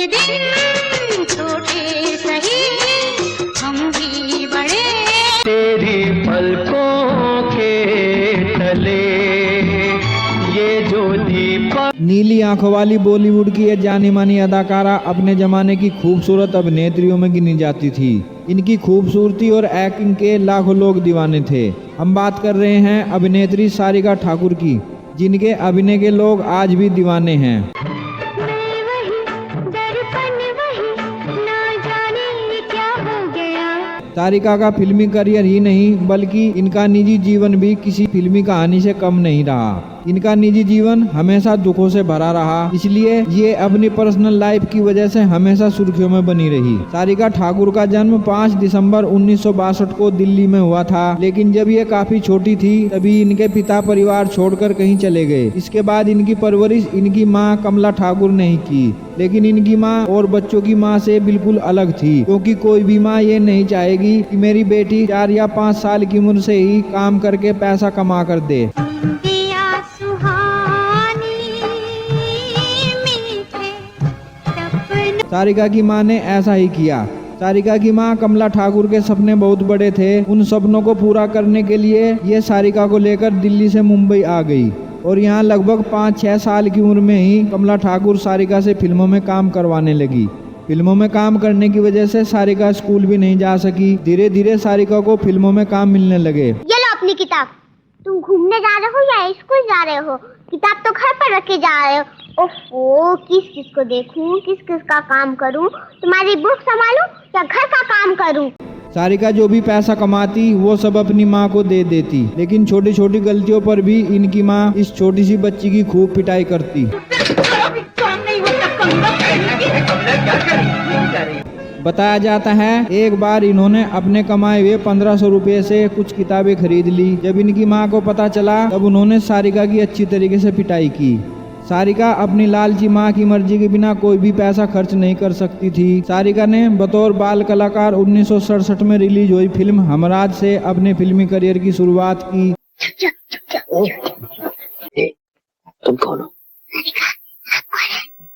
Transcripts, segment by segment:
दिन छोटे सही हम भी बड़े, तेरी पलकों के तले ये जो दीपक। नीली आंखों वाली बॉलीवुड की ये जानी मानी अदाकारा अपने जमाने की खूबसूरत अभिनेत्रियों में गिनी जाती थी। इनकी खूबसूरती और एक्टिंग के लाखों लोग दीवाने थे। हम बात कर रहे हैं अभिनेत्री सारिका ठाकुर की, जिनके अभिनय के लोग आज भी दीवाने हैं। सारिका का फिल्मी करियर ही नहीं बल्कि इनका निजी जीवन भी किसी फिल्मी कहानी से कम नहीं रहा। इनका निजी जीवन हमेशा दुखों से भरा रहा, इसलिए ये अपनी पर्सनल लाइफ की वजह से हमेशा सुर्खियों में बनी रही। सारिका ठाकुर का जन्म 5 दिसंबर 1962 को दिल्ली में हुआ था, लेकिन जब ये काफी छोटी थी तभी इनके पिता परिवार छोड़कर कहीं चले गए। इसके बाद इनकी परवरिश इनकी माँ कमला ठाकुर ने ही की, लेकिन इनकी माँ और बच्चों की माँ से बिल्कुल अलग थी, क्योंकि कोई भी माँ ये नहीं चाहेगी कि मेरी बेटी 4 या 5 साल की उम्र से ही काम करके पैसा कमा कर दे। सारिका की माँ ने ऐसा ही किया। सारिका की माँ कमला ठाकुर के सपने बहुत बड़े थे। उन सपनों को पूरा करने के लिए ये सारिका को लेकर दिल्ली से मुंबई आ गई और यहाँ लगभग 5-6 साल की उम्र में ही कमला ठाकुर सारिका से फिल्मों में काम करवाने लगी। फिल्मों में काम करने की वजह से सारिका स्कूल भी नहीं जा सकी। धीरे धीरे सारिका को फिल्मों में काम मिलने लगे। ये लो अपनी किताब। तुम घूमने जा रहे हो या स्कूल जा रहे हो? किताब तो घर पर रख के जा रहे हो। ओफो, किस किस को देखूं, किस किस का काम करूं? तुम्हारी बुक संभालूं या घर का काम करूं? सारिका जो भी पैसा कमाती वो सब अपनी माँ को दे देती, लेकिन छोटी छोटी गलतियों पर भी इनकी माँ इस छोटी सी बच्ची की खूब पिटाई करती। बताया जाता है एक बार इन्होंने अपने कमाए हुए 1500 रुपये से कुछ किताबें खरीद ली। जब इनकी माँ को पता चला तब उन्होंने सारिका की अच्छी तरीके से पिटाई की। सारिका अपनी लालची माँ की मर्जी के बिना कोई भी पैसा खर्च नहीं कर सकती थी। सारिका ने बतौर बाल कलाकार 1967 में रिलीज हुई फिल्म हमराज से अपने फिल्मी करियर की शुरुआत की। तुम कौन हो?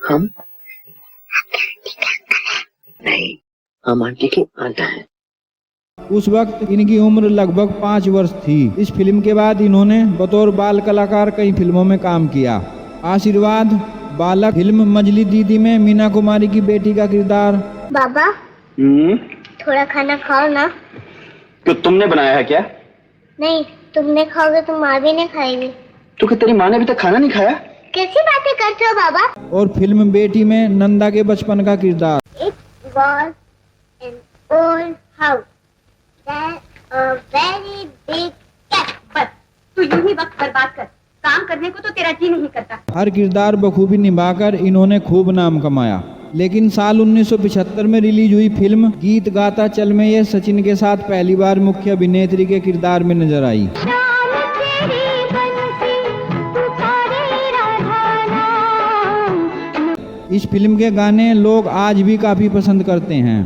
हम नहीं, हम आंटी की आंटा है। उस वक्त इनकी उम्र लगभग 5 वर्ष थी। इस फिल्म के बाद इन्होंने बतौर बाल कलाकार कई फिल्मों में काम किया। आशीर्वाद, बालक फिल्म, मजली दीदी में मीना कुमारी की बेटी का किरदार। बाबा थोड़ा खाना खाओ ना। तो तुमने बनाया है क्या? नहीं, तुमने खाओगे तो माँ भी नहीं खाएगी। तो क्या तेरी माँ ने अभी तक खाना नहीं खाया? कैसी बातें करते हो बाबा? और फिल्म बेटी में नंदा के बचपन का किरदार। It was an old house that a very big cat. बस तू यूं ही वक्त बर्बाद कर, काम करने को तो तेरा जी नहीं करता। हर किरदार बखूबी निभाकर इन्होंने खूब नाम कमाया। लेकिन साल 1975 में रिलीज हुई फिल्म गीत गाता चल में ये सचिन के साथ पहली बार मुख्य अभिनेत्री के किरदार में नजर आई। इस फिल्म के गाने लोग आज भी काफी पसंद करते हैं।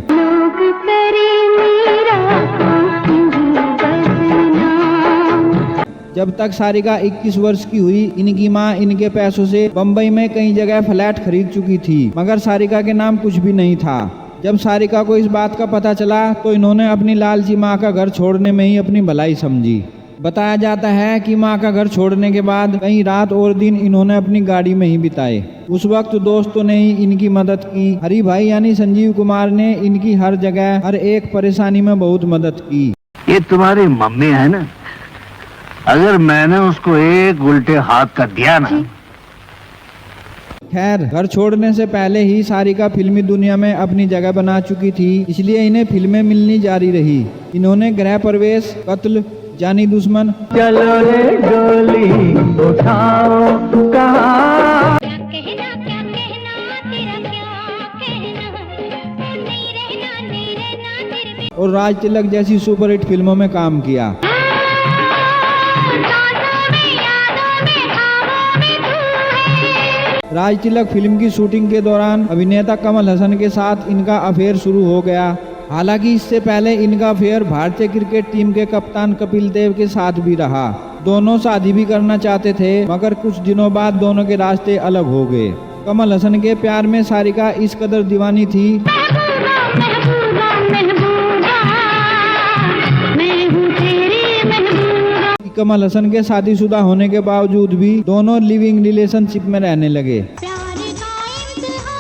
जब तक सारिका 21 वर्ष की हुई, इनकी माँ इनके पैसों से बम्बई में कई जगह फ्लैट खरीद चुकी थी, मगर सारिका के नाम कुछ भी नहीं था। जब सारिका को इस बात का पता चला तो इन्होंने अपनी लालची माँ का घर छोड़ने में ही अपनी भलाई समझी। बताया जाता है कि माँ का घर छोड़ने के बाद कई रात और दिन इन्होंने अपनी गाड़ी में ही बिताए। उस वक्त दोस्तों ने ही इनकी मदद की। हरी भाई यानी संजीव कुमार ने इनकी हर जगह हर एक परेशानी में बहुत मदद की। ये तुम्हारी मम्मी है ना, अगर मैंने उसको एक उल्टे हाथ का दिया ना। खैर, घर छोड़ने से पहले ही सारिका फिल्मी दुनिया में अपनी जगह बना चुकी थी, इसलिए इन्हें फिल्में मिलनी जारी रही। इन्होंने गृह प्रवेश, कत्ल, जानी दुश्मन, चलो रे डोली उठाओ, कहाँ और राज तिलक जैसी सुपरहिट फिल्मों में काम किया। राज तिलक फिल्म की शूटिंग के दौरान अभिनेता कमल हसन के साथ इनका अफेयर शुरू हो गया। हालांकि इससे पहले इनका अफेयर भारतीय क्रिकेट टीम के कप्तान कपिल देव के साथ भी रहा। दोनों शादी भी करना चाहते थे, मगर कुछ दिनों बाद दोनों के रास्ते अलग हो गए। कमल हसन के प्यार में सारिका इस कदर दीवानी थी महबूबा महबूबा महबूबा मैं हूँ तेरी महबूबा। कि कमल हसन के शादीशुदा होने के बावजूद भी दोनों लिविंग रिलेशनशिप में रहने लगे। प्यार का इम्तिहान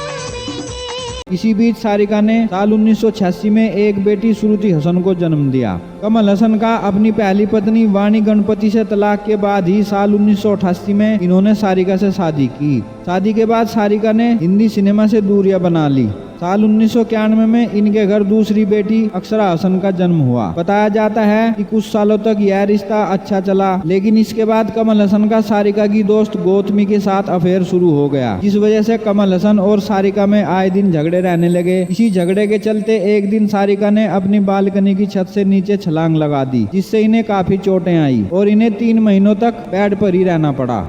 देंगे। इसी बीच सारिका ने साल 1986 में एक बेटी श्रुति हसन को जन्म दिया। कमल हसन का अपनी पहली पत्नी वाणी गणपति से तलाक के बाद ही साल 1988 में इन्होंने सारिका से शादी की। शादी के बाद सारिका ने हिंदी सिनेमा से दूरियां बना ली। साल 1991 में इनके घर दूसरी बेटी अक्षरा हसन का जन्म हुआ। बताया जाता है कि कुछ सालों तक यह रिश्ता अच्छा चला, लेकिन इसके बाद कमल हसन का सारिका की दोस्त गौतमी के साथ अफेयर शुरू हो गया, जिस वजह से कमल हसन और सारिका में आए दिन झगड़े रहने लगे। इसी झगड़े के चलते एक दिन सारिका ने अपनी बालकनी की छत से नीचे छलांग लगा दी, जिससे इन्हें काफी चोटें आई और इन्हें 3 महीनों तक बेड पर ही रहना पड़ा।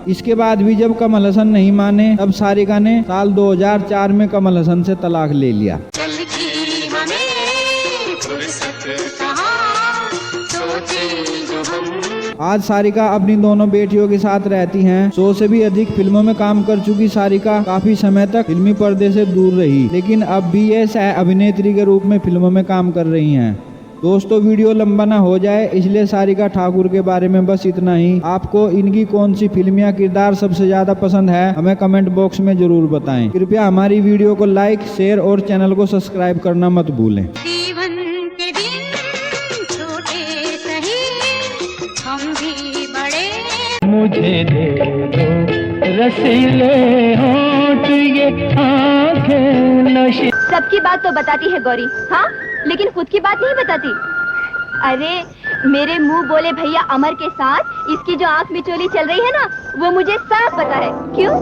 इसके बाद भी जब कमल हसन नहीं माने, तब सारिका ने साल 2004 में कमल हसन से तलाक ले लिया। आज सारिका अपनी दोनों बेटियों के साथ रहती हैं। 100 से भी अधिक फिल्मों में काम कर चुकी सारिका काफी समय तक फिल्मी पर्दे से दूर रही, लेकिन अब भी ये सह अभिनेत्री के रूप में फिल्मों में काम कर रही हैं। दोस्तों, वीडियो लंबा ना हो जाए, इसलिए सारिका ठाकुर के बारे में बस इतना ही। आपको इनकी कौन सी फिल्म या किरदार सबसे ज्यादा पसंद है, हमें कमेंट बॉक्स में जरूर बताएं। कृपया हमारी वीडियो को लाइक, शेयर और चैनल को सब्सक्राइब करना मत भूलें। जीवन के दिन छोटे सही हम भी बड़े। मुझे दे दो रसीले होंठ ये आंखें नशे। सबकी बात तो बताती है गौरी, हाँ, लेकिन खुद की बात नहीं बताती। अरे मेरे मुंह बोले भैया अमर के साथ इसकी जो आंख मिचोली चल रही है ना, वो मुझे साफ पता है। क्यों?